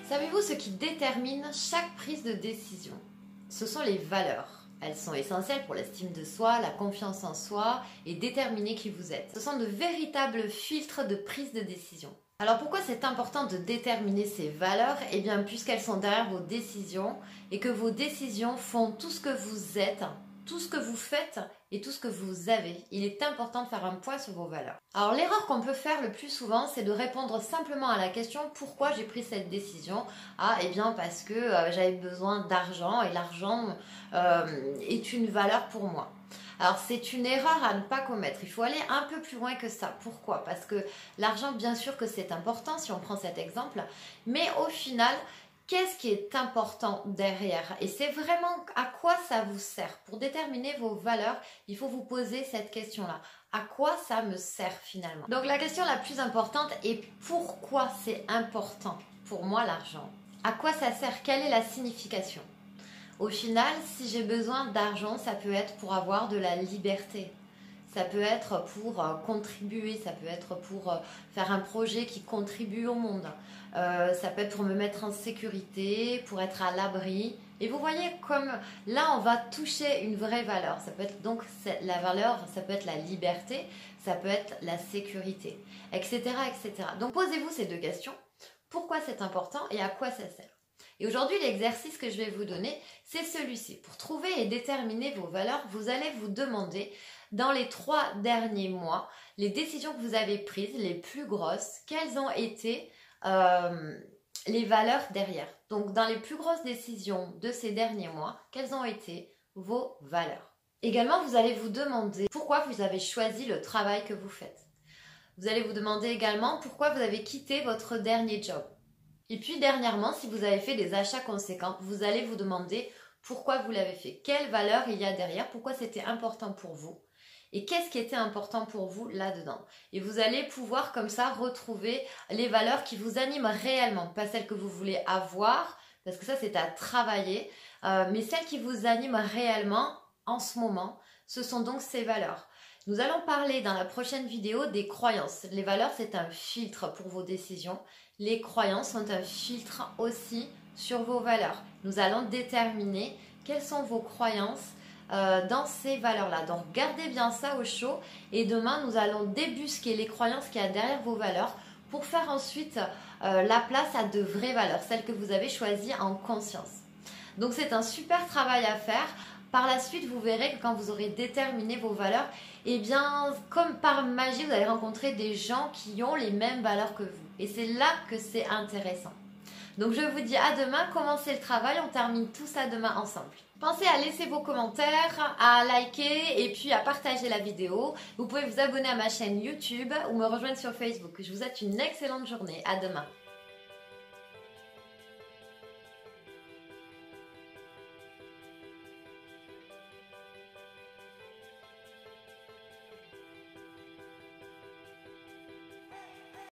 Savez-vous ce qui détermine chaque prise de décision? Ce sont les valeurs. Elles sont essentielles pour l'estime de soi, la confiance en soi et déterminer qui vous êtes. Ce sont de véritables filtres de prise de décision. Alors pourquoi c'est important de déterminer ces valeurs? Eh bien puisqu'elles sont derrière vos décisions et que vos décisions font tout ce que vous êtes, tout ce que vous faites et tout ce que vous avez. Il est important de faire un point sur vos valeurs. Alors l'erreur qu'on peut faire le plus souvent, c'est de répondre simplement à la question pourquoi j'ai pris cette décision. Ah, eh bien parce que j'avais besoin d'argent et l'argent est une valeur pour moi. Alors c'est une erreur à ne pas commettre, il faut aller un peu plus loin que ça. Pourquoi? Parce que l'argent, bien sûr que c'est important si on prend cet exemple, mais au final, qu'est-ce qui est important derrière? Et c'est vraiment à quoi ça vous sert? Pour déterminer vos valeurs, il faut vous poser cette question-là. À quoi ça me sert finalement? Donc la question la plus importante est pourquoi c'est important pour moi l'argent? À quoi ça sert? Quelle est la signification? Au final, si j'ai besoin d'argent, ça peut être pour avoir de la liberté. Ça peut être pour contribuer, ça peut être pour faire un projet qui contribue au monde. Ça peut être pour me mettre en sécurité, pour être à l'abri. Et vous voyez comme là, on va toucher une vraie valeur. Ça peut être donc la valeur, ça peut être la liberté, ça peut être la sécurité, etc., etc. Donc posez-vous ces deux questions. Pourquoi c'est important et à quoi ça sert? Et aujourd'hui, l'exercice que je vais vous donner, c'est celui-ci. Pour trouver et déterminer vos valeurs, vous allez vous demander, dans les 3 derniers mois, les décisions que vous avez prises, les plus grosses, quelles ont été les valeurs derrière. Donc, dans les plus grosses décisions de ces derniers mois, quelles ont été vos valeurs. Également, vous allez vous demander pourquoi vous avez choisi le travail que vous faites. Vous allez vous demander également pourquoi vous avez quitté votre dernier job. Et puis dernièrement, si vous avez fait des achats conséquents, vous allez vous demander pourquoi vous l'avez fait. Quelle valeur il y a derrière, pourquoi c'était important pour vous et qu'est-ce qui était important pour vous là-dedans. Et vous allez pouvoir comme ça retrouver les valeurs qui vous animent réellement, pas celles que vous voulez avoir, parce que ça c'est à travailler, mais celles qui vous animent réellement en ce moment, ce sont donc ces valeurs. Nous allons parler dans la prochaine vidéo des croyances. Les valeurs, c'est un filtre pour vos décisions. Les croyances sont un filtre aussi sur vos valeurs. Nous allons déterminer quelles sont vos croyances dans ces valeurs-là. Donc, gardez bien ça au chaud. Et demain, nous allons débusquer les croyances qu'il y a derrière vos valeurs pour faire ensuite la place à de vraies valeurs, celles que vous avez choisies en conscience. Donc, c'est un super travail à faire. Par la suite, vous verrez que quand vous aurez déterminé vos valeurs, eh bien, comme par magie, vous allez rencontrer des gens qui ont les mêmes valeurs que vous. Et c'est là que c'est intéressant. Donc, je vous dis à demain, commencez le travail, on termine tout ça demain ensemble. Pensez à laisser vos commentaires, à liker et puis à partager la vidéo. Vous pouvez vous abonner à ma chaîne YouTube ou me rejoindre sur Facebook. Je vous souhaite une excellente journée. À demain.